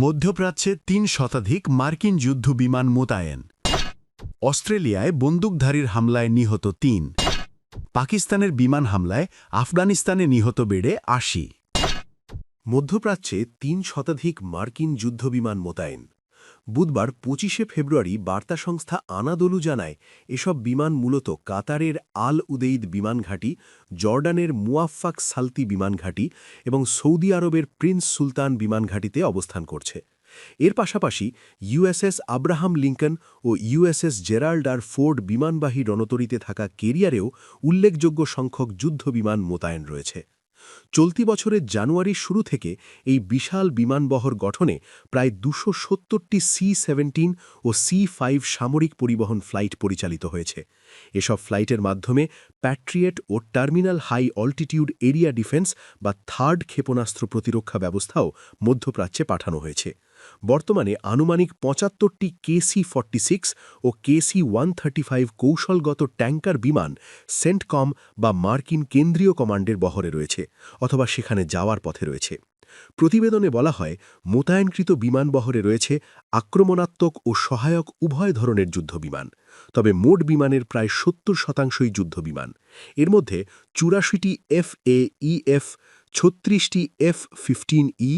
মধ্যপ্রাচ্যে ৩ শতাধিক মার্কিন যুদ্ধবিমান মোতায়েন। অস্ট্রেলিয়ায় বন্দুকধারীর হামলায় নিহত ৩। পাকিস্তানের বিমান হামলায় আফগানিস্তানে নিহত বেড়ে ৮০। মধ্যপ্রাচ্যে ৩ শতাধিক মার্কিন যুদ্ধবিমান মোতায়েন। বুধবার ২৫শে ফেব্রুয়ারি বার্তা সংস্থা আনাদোলু জানায়, এসব বিমান মূলত কাতারের আল উদেইদ বিমান ঘাঁটি, জর্ডানের মুয়াফফাক সালতি বিমান ঘাঁটি এবং সৌদি আরবের প্রিন্স সুলতান বিমান ঘাঁটিতে অবস্থান করছে। এর পাশাপাশি ইউএসএস আব্রাহাম লিঙ্কন ও ইউএসএস জেরাল্ড আর ফোর্ড বিমানবাহী রণতরীতে থাকা কেরিয়ারেও উল্লেখযোগ্য সংখ্যক যুদ্ধবিমান মোতায়েন রয়েছে। চলতি বছরের জানুয়ারির শুরু থেকে এই বিশাল বিমানবহর গঠনে প্রায় ২৭০টি C-17 ও C-5 সামরিক পরিবহন ফ্লাইট পরিচালিত হয়েছে। এসব ফ্লাইটের মাধ্যমে প্যাট্রিয়েট ও terminal high altitude area defence বা থার্ড ক্ষেপণাস্ত্র প্রতিরক্ষা ব্যবস্থাও মধ্যপ্রাচ্যে পাঠানো হয়েছে। বর্তমানে আনুমানিক ৭৫টি KC-46 ও KC-135 কৌশলগত ট্যাঙ্কার বিমান সেন্টকম বা মার্কিন কেন্দ্রীয় কমান্ডের বহরে রয়েছে অথবা সেখানে যাওয়ার পথে রয়েছে। প্রতিবেদনে বলা হয়, মোতায়েনকৃত বিমানবহরে রয়েছে আক্রমণাত্মক ও সহায়ক উভয় ধরনের যুদ্ধবিমান। তবে মোট বিমানের প্রায় ৭০% যুদ্ধবিমান। এর মধ্যে ৮৪টি FAEF, ৩৬টি F-15E,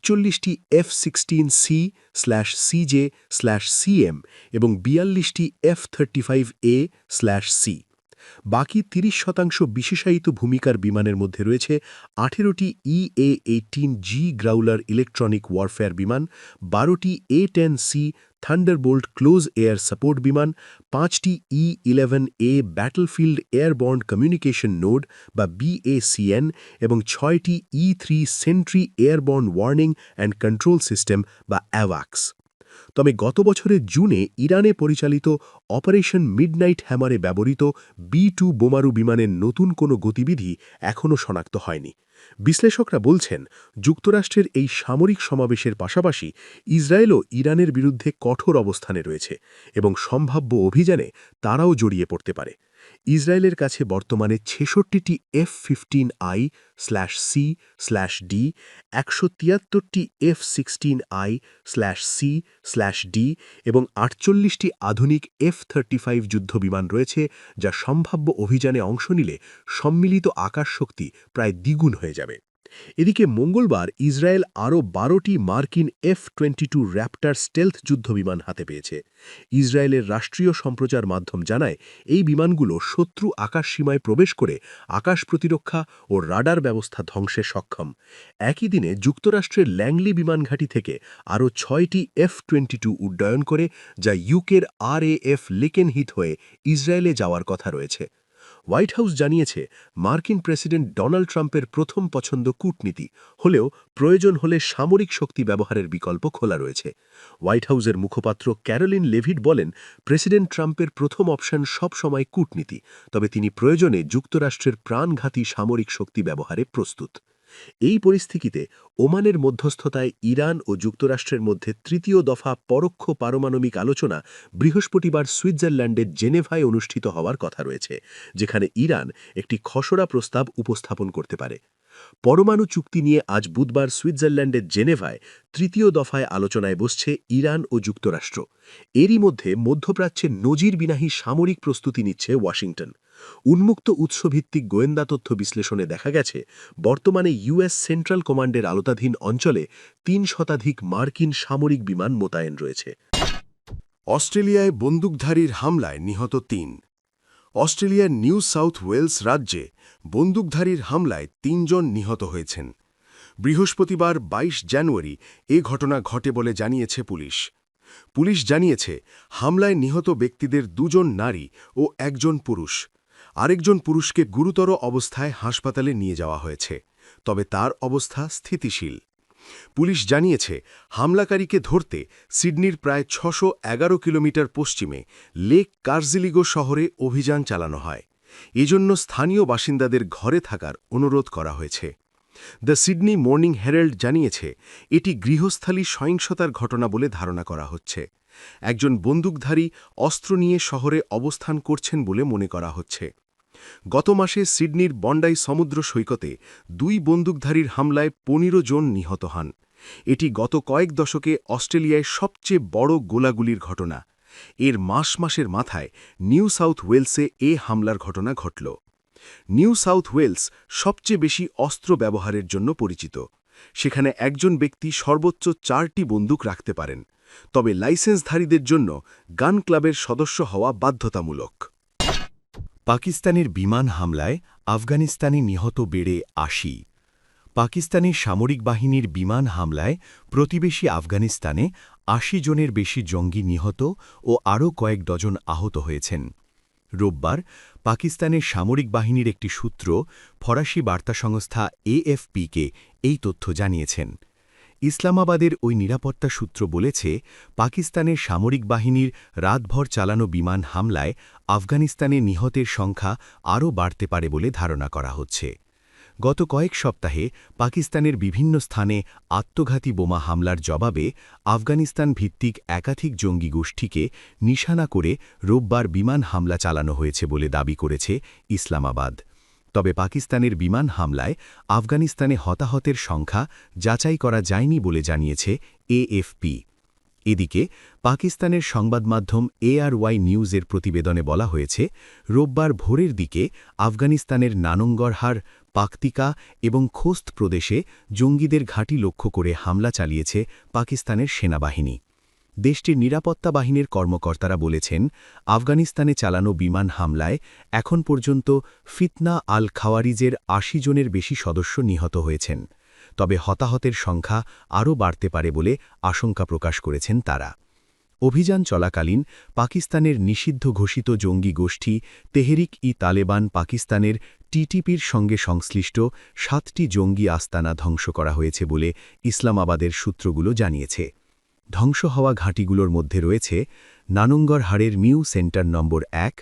৪৮টি F-16C/CJ/CM এবং ৪২টি F-35A/C। বাকি ৩০% বিশেষায়িত ভূমিকার বিমানের মধ্যে রয়েছে ১৮টি EA-18G গ্রাউলার ইলেকট্রনিক ওয়ারফেয়ার বিমান, ১২টি A-10C Thunderbolt close air support বিমান, ৫টি E-11A battlefield airborne communication node বা BACN এবং ৬টি E-3 sentry airborne warning and control system বা অ্যাওয়াক্স। তবে গত বছরের জুনে ইরানে পরিচালিত অপারেশন মিডনাইট হ্যামারে ব্যবহৃত B-2 বোমারু বিমানের নতুন কোনো গতিবিধি এখনও শনাক্ত হয়নি। বিশ্লেষকরা বলছেন, যুক্তরাষ্ট্রের এই সামরিক সমাবেশের পাশাপাশি ইসরায়েলও ইরানের বিরুদ্ধে কঠোর অবস্থানে রয়েছে এবং সম্ভাব্য অভিযানে তারাও জড়িয়ে পড়তে পারে। ইসরায়েলের কাছে বর্তমানে ৬৬টি F-15I/C/D, ১৭৩টি F-16I/C/D এবং ৪৮টি আধুনিক F-35 যুদ্ধবিমান রয়েছে, যা সম্ভাব্য অভিযানে অংশ নিলে সম্মিলিত আকাশশক্তি প্রায় দ্বিগুণ হয়ে যাবে। এদিকে মঙ্গলবার ইসরায়েল আরও ১২টি মার্কিন F-22 র্যাপ্টার স্টেলথ যুদ্ধবিমান হাতে পেয়েছে। ইসরায়েলের রাষ্ট্রীয় সম্প্রচার মাধ্যম জানায়, এই বিমানগুলো শত্রু আকাশসীমায় প্রবেশ করে আকাশ প্রতিরক্ষা ও রাডার ব্যবস্থা ধ্বংসে সক্ষম। একই দিনে যুক্তরাষ্ট্রের ল্যাংলি বিমান ঘাঁটি থেকে আরও ৬টি F-22 উড্ডয়ন করে, যা ইউকের RAF লিকেনহিথ হয়ে ইসরায়েলে যাওয়ার কথা রয়েছে। হোয়াইট হাউস জানিয়েছে, মার্কিন প্রেসিডেন্ট ডোনাল্ড ট্রাম্পের প্রথম পছন্দ কূটনীতি হলেও প্রয়োজন হলে সামরিক শক্তি ব্যবহারের বিকল্প খোলা রয়েছে। হোয়াইট হাউসের মুখপাত্র ক্যারোলিন লেভিট বলেন, প্রেসিডেন্ট ট্রাম্পের প্রথম অপশন সবসময় কূটনীতি, তবে তিনি প্রয়োজনে যুক্তরাষ্ট্রের প্রাণঘাতী সামরিক শক্তি ব্যবহারে প্রস্তুত। এই পরিস্থিতিতে ওমানের মধ্যস্থতায় ইরান ও যুক্তরাষ্ট্রের মধ্যে তৃতীয় দফা পরোক্ষ পারমাণবিক আলোচনা বৃহস্পতিবার সুইজারল্যান্ডের জেনেভায় অনুষ্ঠিত হওয়ার কথা রয়েছে, যেখানে ইরান একটি খসড়া প্রস্তাব উপস্থাপন করতে পারে। পরমাণু চুক্তি নিয়ে আজ বুধবার সুইজারল্যান্ডের জেনেভায় তৃতীয় দফায় আলোচনায় বসছে ইরান ও যুক্তরাষ্ট্র। এরই মধ্যে মধ্যপ্রাচ্যে নজিরবিনাহী সামরিক প্রস্তুতি নিচ্ছে ওয়াশিংটন। উন্মুক্ত উৎসভিত্তিক গোয়েন্দা তথ্য বিশ্লেষণে দেখা গেছে, বর্তমানে ইউএস সেন্ট্রাল কমান্ডের আওতাধীন অঞ্চলে ৩ শতাধিক মার্কিন সামরিক বিমান মোতায়েন রয়েছে। অস্ট্রেলিয়ায় বন্দুকধারীর হামলায় নিহত ৩। অস্ট্রেলিয়ার নিউ সাউথ ওয়েলস রাজ্যে বন্দুকধারীর হামলায় ৩ জন নিহত হয়েছেন। বৃহস্পতিবার ২২ জানুয়ারি এ ঘটনা ঘটে বলে জানিয়েছে পুলিশ। পুলিশ জানিয়েছে, হামলায় নিহত ব্যক্তিদের ২ জন নারী ও ১ জন পুরুষ। আরেকজন পুরুষকে গুরুতর অবস্থায় হাসপাতালে নিয়ে যাওয়া হয়েছে, তবে তার অবস্থা স্থিতিশীল। পুলিশ জানিয়েছে, হামলাকারীকে ধরতে সিডনির প্রায় ৬১১ কিলোমিটার পশ্চিমে লেক কার্জিলিগো শহরে অভিযান চালানো হয়। এজন্য স্থানীয় বাসিন্দাদের ঘরে থাকার অনুরোধ করা হয়েছে। দ্য সিডনি মর্নিং হেরাল্ড জানিয়েছে, এটি গৃহস্থালী সহিংসতার ঘটনা বলে ধারণা করা হচ্ছে। একজন বন্দুকধারী অস্ত্র নিয়ে শহরে অবস্থান করছেন বলে মনে করা হচ্ছে। গত মাসে সিডনির বন্ডাই সমুদ্র সৈকতে ২ বন্দুকধারীর হামলায় ১৫ জন নিহত হন। এটি গত কয়েক দশকে অস্ট্রেলিয়ায় সবচেয়ে বড় গোলাগুলির ঘটনা। এর মাসের মাথায় নিউ সাউথ ওয়েলসে হামলার ঘটনা ঘটল। নিউ সাউথ ওয়েলস সবচেয়ে বেশি অস্ত্র ব্যবহারের জন্য পরিচিত। সেখানে একজন ব্যক্তি সর্বোচ্চ 4টি বন্দুক রাখতে পারেন, তবে লাইসেন্সধারীদের জন্য গান ক্লাবের সদস্য হওয়া বাধ্যতামূলক। পাকিস্তানের বিমান হামলায় আফগানিস্তানে নিহত বেড়ে ৮০। পাকিস্তানের সামরিক বাহিনীর বিমান হামলায় প্রতিবেশী আফগানিস্তানে ৮০ জনের বেশি জঙ্গি নিহত ও আরও কয়েক ডজন আহত হয়েছেন। রোববার পাকিস্তানের সামরিক বাহিনীর একটি সূত্র ফরাসি বার্তা সংস্থা AFPকে এই তথ্য জানিয়েছেন। ইসলামাবাদের ওই নিরাপত্তা সূত্র বলেছে, পাকিস্তানের সামরিক বাহিনীর রাতভর চালানো বিমান হামলায় আফগানিস্তানে নিহতের সংখ্যা আরও বাড়তে পারে বলে ধারণা করা হচ্ছে। গত কয়েক সপ্তাহে পাকিস্তানের বিভিন্ন স্থানে আত্মঘাতী বোমা হামলার জবাবে আফগানিস্তান ভিত্তিক একাধিক জঙ্গি গোষ্ঠীকে নিশানা করে রোববার বিমান হামলা চালানো হয়েছে বলে দাবি করেছে ইসলামাবাদ। তবে পাকিস্তানের বিমান হামলায় আফগানিস্তানে হতাহতের সংখ্যা যাচাই করা যায়নি বলে জানিয়েছে AFP। এদিকে পাকিস্তানের সংবাদমাধ্যম ARY নিউজের প্রতিবেদনে বলা হয়েছে, রোববার ভোরের দিকে আফগানিস্তানের নানঙ্গরহার, পাকতিকা এবং খোস্ত প্রদেশে জঙ্গিদের ঘাঁটি লক্ষ্য করে হামলা চালিয়েছে পাকিস্তানের সেনাবাহিনী। দেশটির নিরাপত্তা বাহিনীর কর্মকর্তারা বলেছেন, আফগানিস্তানে চালানো বিমান হামলায় এখন পর্যন্ত ফিতনা আল খাওয়ারিজের ৮০ জনের বেশি সদস্য নিহত হয়েছেন। তবে হতাহতের সংখ্যা আরও বাড়তে পারে বলে আশঙ্কা প্রকাশ করেছেন তারা। অভিযান চলাকালীন পাকিস্তানের নিষিদ্ধ ঘোষিত জঙ্গি গোষ্ঠী তেহরিক-ই-তালেবান পাকিস্তানের TTPর সঙ্গে সংশ্লিষ্ট 7টি জঙ্গি আস্তানা ধ্বংস করা হয়েছে বলে ইসলামাবাদের সূত্রগুলো জানিয়েছে। ধ্বংস হওয়া ঘাঁটিগুলোর মধ্যে রয়েছে নানঙ্গরহারের নিউ সেন্টার নম্বর 1,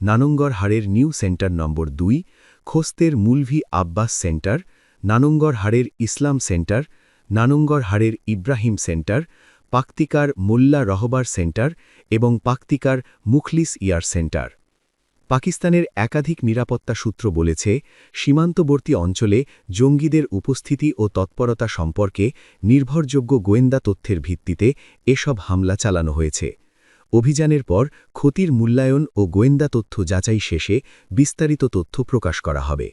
নানঙ্গরহারের নিউ সেন্টার নম্বর 2, খোস্তের মুলভি আব্বাস সেন্টার, নানঙ্গরহারের ইসলাম সেন্টার, নানঙ্গরহারের ইব্রাহিম সেন্টার, পাকতিকার মোল্লা রহবার সেন্টার এবং পাকতিকার মুখলিস ইয়ার সেন্টার। পাকিস্তানের একাধিক নিরাপত্তা সূত্র বলেছে, সীমান্তবর্তী অঞ্চলে জঙ্গিদের উপস্থিতি ও তৎপরতা সম্পর্কে নির্ভরযোগ্য গোয়েন্দা তথ্যের ভিত্তিতে এসব হামলা চালানো হয়েছে। অভিযানের পর ক্ষতির মূল্যায়ন ও গোয়েন্দা তথ্য যাচাই শেষে বিস্তারিত তথ্য প্রকাশ করা হবে।